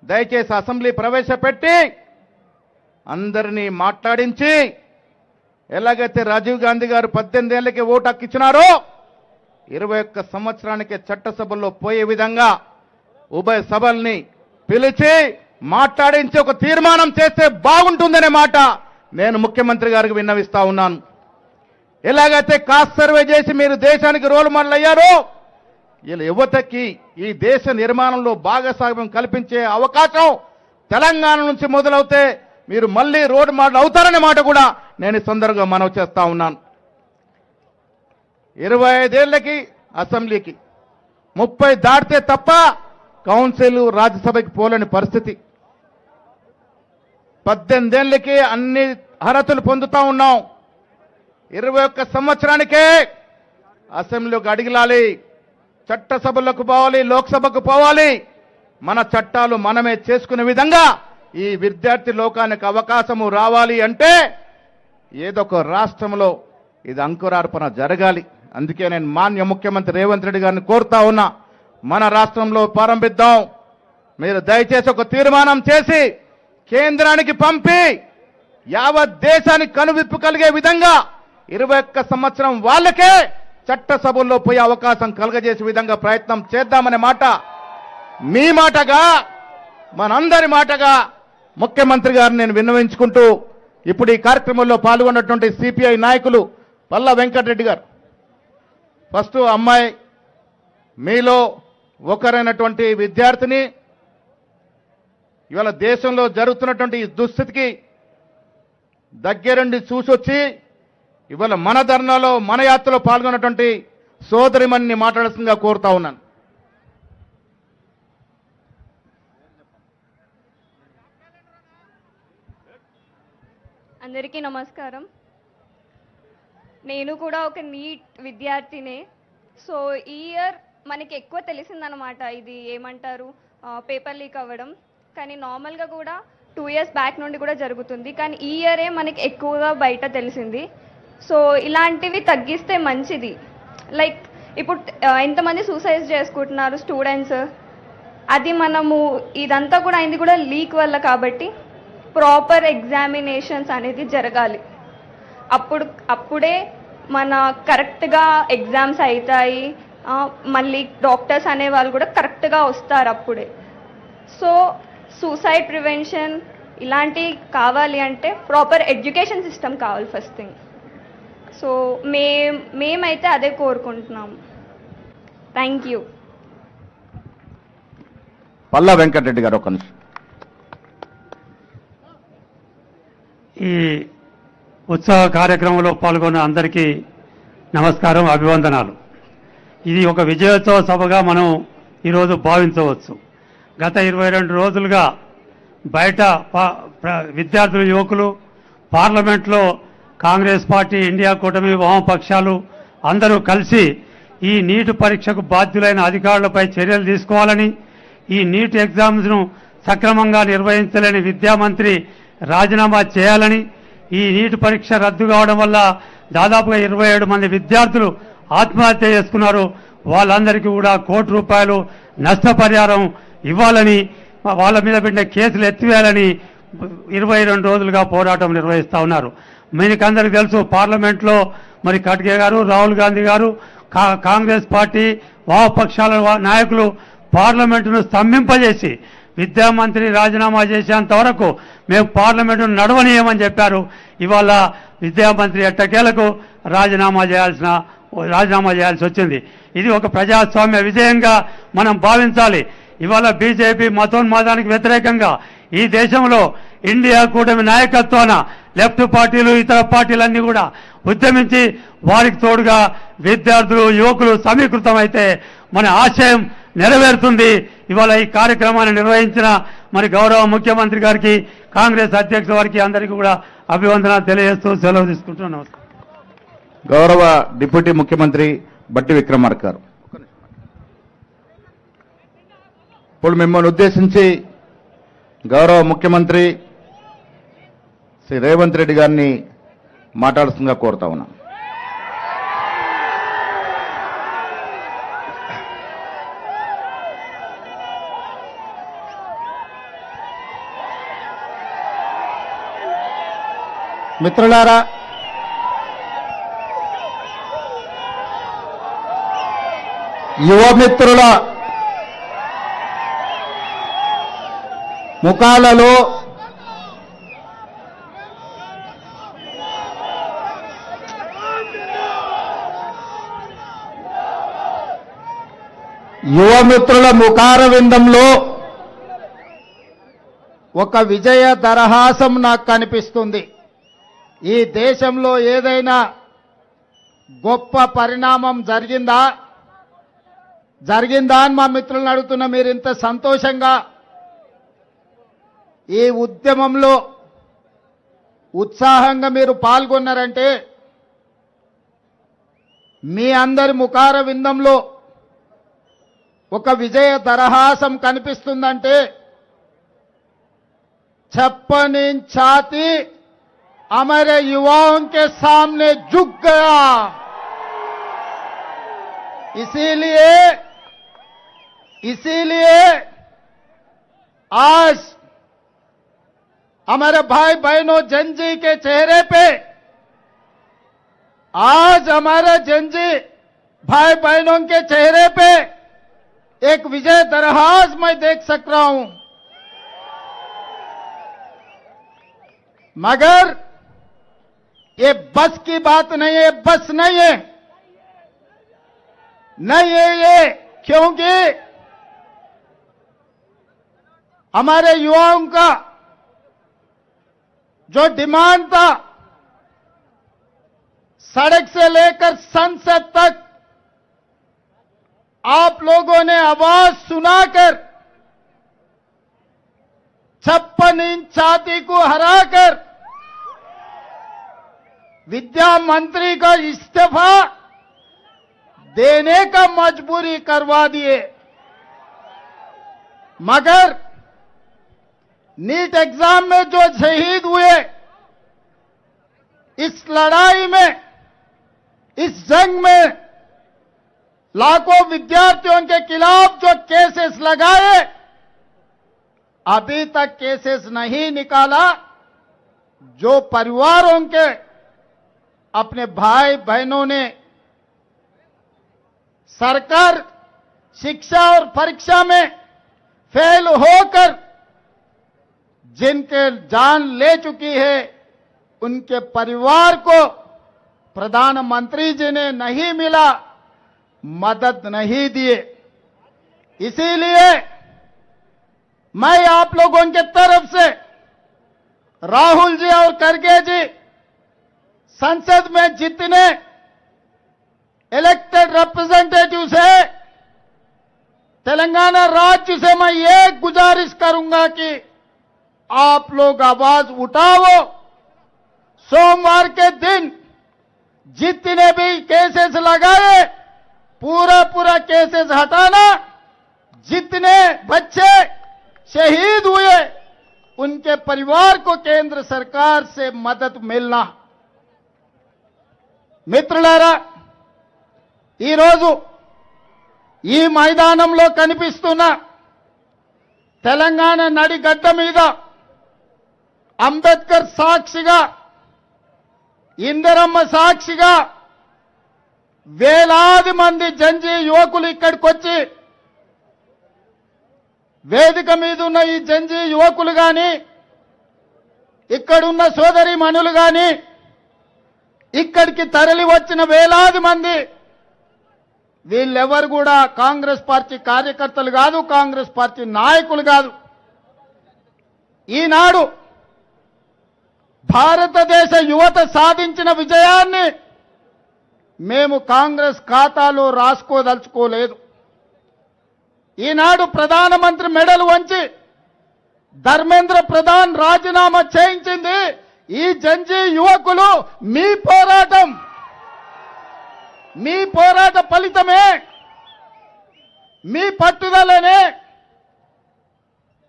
దయచేసి అసెంబ్లీ ప్రవేశపెట్టి అందరినీ మాట్లాడించి ఎలాగైతే రాజీవ్ గాంధీ గారు 18 ఏళ్లకి ఓటు హక్కు ఇచ్చినారో 21 సంవత్సరానికి చట్టసభల్లో పోయే విధంగా ఉభయ సభల్ని పిలిచి మాట్లాడించి ఒక తీర్మానం చేస్తే బాగుంటుందనే మాట నేను ముఖ్యమంత్రి గారికి విన్నవిస్తా ఉన్నాను. ఎలాగైతే కాస్ట్ సర్వే చేసి మీరు దేశానికి రోల్ మోడల్ అయ్యారో వీళ్ళ యువతకి ఈ దేశ నిర్మాణంలో భాగస్వామ్యం కల్పించే అవకాశం తెలంగాణ నుంచి మొదలవుతే మీరు మళ్ళీ రోడ్ మోడల్ అవుతారనే మాట కూడా నేను ఈ సందర్భంగా మనవి చేస్తా ఉన్నాను. 25 ఏళ్లకి అసెంబ్లీకి 30 దాటితే తప్ప కౌన్సిల్ రాజ్యసభకి పోలేని పరిస్థితి. 18 ఏళ్లకి అన్ని అర్హతలు పొందుతా ఉన్నాం. 21 సంవత్సరానికే అసెంబ్లీలోకి అడిగిలాలి, చట్టసభలకు పోవాలి, లోక్సభకు పోవాలి. మన చట్టాలు మనమే చేసుకునే విధంగా ఈ విద్యార్థి లోకానికి అవకాశము రావాలి అంటే ఏదో ఒక రాష్ట్రంలో ఇది అంకురార్పణ జరగాలి. అందుకే నేను మాన్య ముఖ్యమంత్రి రేవంత్ రెడ్డి గారిని కోరుతా ఉన్నా, మన రాష్ట్రంలో ప్రారంభిద్దాం. మీరు దయచేసి ఒక తీర్మానం చేసి కేంద్రానికి పంపి యావత్ దేశానికి కనువిప్పు కలిగే విధంగా 21 సంవత్సరం వాళ్ళకే చట్టసభల్లో పోయే అవకాశం కలగజేసే విధంగా ప్రయత్నం చేద్దామనే మాట మీ మాటగా మనందరి మాటగా ముఖ్యమంత్రి గారిని నేను విన్నవించుకుంటూ ఇప్పుడు ఈ కార్యక్రమంలో పాల్గొన్నటువంటి సిపిఐ నాయకులు పల్లా వెంకటరెడ్డి గారు, ఫస్ట్ అమ్మాయి మీలో ఒకరైనటువంటి విద్యార్థిని ఇవాళ దేశంలో జరుగుతున్నటువంటి ఈ దుస్థితికి దగ్గరుండి చూసొచ్చి ఇవాళ మన ధర్నాలో మన యాత్రలో పాల్గొన్నటువంటి సోదరిమణిని మాట్లాడాల్సిందిగా కోరుతా ఉన్నాను. అందరికీ నమస్కారం. నేను కూడా ఒక నీట్ విద్యార్థినే. సో ఈ ఇయర్ మనకి ఎక్కువ తెలిసిందనమాట, ఇది ఏమంటారు పేపర్ లీక్ అవ్వడం. కానీ నార్మల్గా కూడా 2 ఇయర్స్ బ్యాక్ నుండి కూడా జరుగుతుంది, కానీ ఈ ఇయరే మనకి ఎక్కువగా బయట తెలిసింది. సో ఇలాంటివి తగ్గిస్తే మంచిది. లైక్ ఇప్పుడు ఎంతమంది సూసైడ్ చేసుకుంటున్నారు స్టూడెంట్స్, అది మనము ఇదంతా కూడా అయింది కూడా లీక్ వల్ల. కాబట్టి ప్రాపర్ ఎగ్జామినేషన్స్ అనేది జరగాలి. అప్పుడే మన కరెక్ట్గా ఎగ్జామ్స్ అవుతాయి. మళ్ళీ డాక్టర్స్ అనే వాళ్ళు కూడా కరెక్ట్గా వస్తారు అప్పుడే. సో సూసైడ్ ప్రివెన్షన్ ఇలాంటివి కావాలి అంటే ప్రాపర్ ఎడ్యుకేషన్ సిస్టమ్ కావాలి ఫస్ట్ థింగ్. సో మేమైతే అదే కోరుకుంటున్నాము. Thank you. పల్లా వెంకటరెడ్డి గారు ఒక నిమిషం. ఈ ఉత్సవ కార్యక్రమంలో పాల్గొన్న అందరికీ నమస్కారం, అభివందనాలు. ఇది ఒక విజయోత్సవ సభగా మనం ఈరోజు భావించవచ్చు. గత 22 రోజులుగా బయట విద్యార్థులు, యువకులు పార్లమెంట్లో కాంగ్రెస్ పార్టీ, ఇండియా కూటమి, వామపక్షాలు అందరూ కలిసి ఈ నీట్ పరీక్షకు బాధ్యులైన అధికారులపై చర్యలు తీసుకోవాలని, ఈ నీట్ ఎగ్జామ్స్ను సక్రమంగా నిర్వహించలేని విద్యామంత్రి రాజీనామా చేయాలని, ఈ నీట్ పరీక్ష రద్దు కావడం వల్ల దాదాపుగా 27 మంది విద్యార్థులు ఆత్మహత్య చేసుకున్నారు. వాళ్ళందరికీ కూడా ₹1 కోటి నష్టపరిహారం ఇవ్వాలని, వాళ్ళ మీద పెట్టిన కేసులు ఎత్తివేయాలని 22 రోజులుగా పోరాటం నిర్వహిస్తూ ఉన్నారు. మీకందరికీ తెలుసు, పార్లమెంట్లో మరి ఖడ్గే గారు, రాహుల్ గాంధీ గారు, కాంగ్రెస్ పార్టీ వామపక్షాల నాయకులు పార్లమెంటును స్తంభింపజేసి విద్యామంత్రి రాజీనామా చేసేంత వరకు మేము పార్లమెంటును నడవనీయమని చెప్పారు. ఇవాళ విద్యామంత్రి ఎట్టకేలకు రాజీనామా చేయాల్సి వచ్చింది. ఇది ఒక ప్రజాస్వామ్య విజయంగా మనం భావించాలి. ఇవాళ బీజేపీ మతోన్మాదానికి వ్యతిరేకంగా ఈ దేశంలో ఇండియా కూటమి నాయకత్వాన లెఫ్ట్ పార్టీలు, ఇతర పార్టీలన్నీ కూడా ఉద్యమించి వారికి తోడుగా విద్యార్థులు, యువకులు సమీకృతమైతే మన ఆశయం నెరవేరుతుంది. ఇవాళ ఈ కార్యక్రమాన్ని నిర్వహించిన మరి గౌరవ ముఖ్యమంత్రి గారికి, కాంగ్రెస్ అధ్యక్షుల వారికి అందరికీ కూడా అభివందనాలు తెలియజేస్తూ సెలవు తీసుకుంటున్నాను. గౌరవ డిప్యూటీ ముఖ్యమంత్రి బట్టి విక్రమార్క గారు, ఇప్పుడు మిమ్మల్ని ఉద్దేశించి గౌరవ ముఖ్యమంత్రి శ్రీ రేవంత్ రెడ్డి గారిని మాట్లాడుతుందిగా కోరుతా ఉన్నాం. మిత్రులారా, యువమిత్రుల ముఖాలలో యువమిత్రుల ముఖార విందంలో ఒక విజయ దరహాసం నాకు కనిపిస్తుంది. ఈ దేశంలో ఏదైనా గొప్ప పరిణామం జరిగిందా అని మా మిత్రులను అడుగుతున్నా. మీరు ఇంత సంతోషంగా ఈ ఉద్యమంలో ఉత్సాహంగా మీరు పాల్గొన్నారంటే, మీ అందరి ముఖార విందంలో ఒక విజయ దరహాసం కనిపిస్తుందంటే, छप्पन इंच छाती हमारे युवाओं के सामने झुक गया। इसीलिए आज हमारे भाई बहनों जनजी के चेहरे पे, आज हमारे जनजी भाई बहनों के चेहरे पे एक विजय दरहास मैं देख सक रहा हूं। मगर ये बस की बात नहीं है, बस नहीं है ये, क्योंकि हमारे युवाओं का जो डिमांड था, सड़क से लेकर संसद तक आप लोगों ने आवाज सुनाकर 56 इंच छाती को हराकर विद्या मंत्री का इस्तीफा देने का मजबूरी करवा दिए। मगर नीट एग्जाम में जो शहीद हुए, इस लड़ाई में, इस जंग में लाखों विद्यार्थियों के खिलाफ जो केसेस लगाए, अभी तक केसेस नहीं निकाला। जो परिवारों के अपने भाई बहनों ने सरकार शिक्षा और परीक्षा में फेल होकर जिनके जान ले चुकी है, उनके परिवार को प्रधानमंत्री जी ने नहीं मिला, मदद नहीं दिए। इसीलिए मैं आप लोगों के तरफ से राहुल जी और खड़गे जी, संसद में जितने इलेक्टेड रिप्रेजेंटेटिव्स है, तेलंगाना राज्य से मैं ये गुजारिश करूंगा कि आप लोग आवाज उठाओ। सोमवार के दिन जितने भी केसेस लगाए, पूरा केसेस हटाना। जितने बच्चे शहीद हुए, उनके परिवार को केंद्र सरकार से मदद मिलना। మిత్రులారా, ఈరోజు ఈ మైదానంలో కనిపిస్తున్న తెలంగాణ నడిగడ్డ మీద అంబేద్కర్ సాక్షిగా, ఇందిరమ్మ సాక్షిగా వేలాది మంది జంజీ యువకులు ఇక్కడికి వచ్చి, వేదిక మీద ఉన్న ఈ జంజీ యువకులు గాని, ఇక్కడున్న సోదరి మనులు గాని, ఇక్కడికి తరలి వచ్చిన వేలాది మంది, వీళ్ళెవరు కూడా కాంగ్రెస్ పార్టీ కార్యకర్తలు కాదు, కాంగ్రెస్ పార్టీ నాయకులు కాదు. ఈనాడు భారతదేశ యువత సాధించిన విజయాన్ని మేము కాంగ్రెస్ ఖాతాలో రాసుకోదలుచుకోలేదు. ఈనాడు ప్రధానమంత్రి మెడలు వంచి ధర్మేంద్ర ప్రధాన్ రాజీనామా చేయించింది ఈ జంజీ యువకులు. మీ పోరాట ఫలితమే, మీ పట్టుదలనే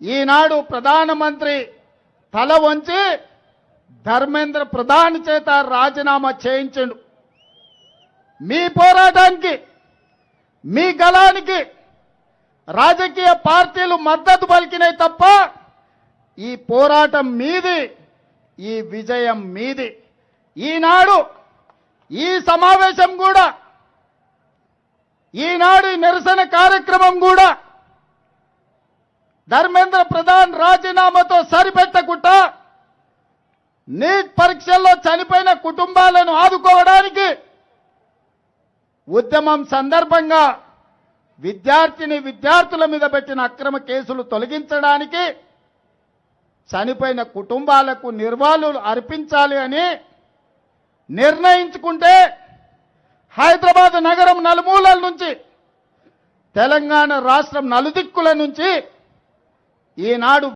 ఈనాడు ప్రధానమంత్రి తల వంచి ధర్మేంద్ర ప్రధాన్ చేత రాజీనామా చేయించండు. మీ పోరాటానికి, మీ గళానికి రాజకీయ పార్టీలు మద్దతు పలికినాయి తప్ప, ఈ పోరాటం మీది, ఈ విజయం మీది. ఈనాడు ఈ సమావేశం కూడా, ఈనాడు ఈ నిరసన కార్యక్రమం కూడా ధర్మేంద్ర ప్రధాన్ రాజీనామాతో సరిపెట్టకుండా నీట్ పరీక్షల్లో చనిపోయిన కుటుంబాలను ఆదుకోవడానికి ఉద్యమం సందర్భంగా విద్యార్థుల మీద పెట్టిన అక్రమ కేసులు తొలగించడానికి, చనిపోయిన కుటుంబాలకు నిర్వాళులు అర్పించాలి అని నిర్ణయించుకుంటే హైదరాబాద్ నగరం నలుమూలల నుంచి, తెలంగాణ రాష్ట్రం నలుదిక్కుల నుంచి ఈనాడు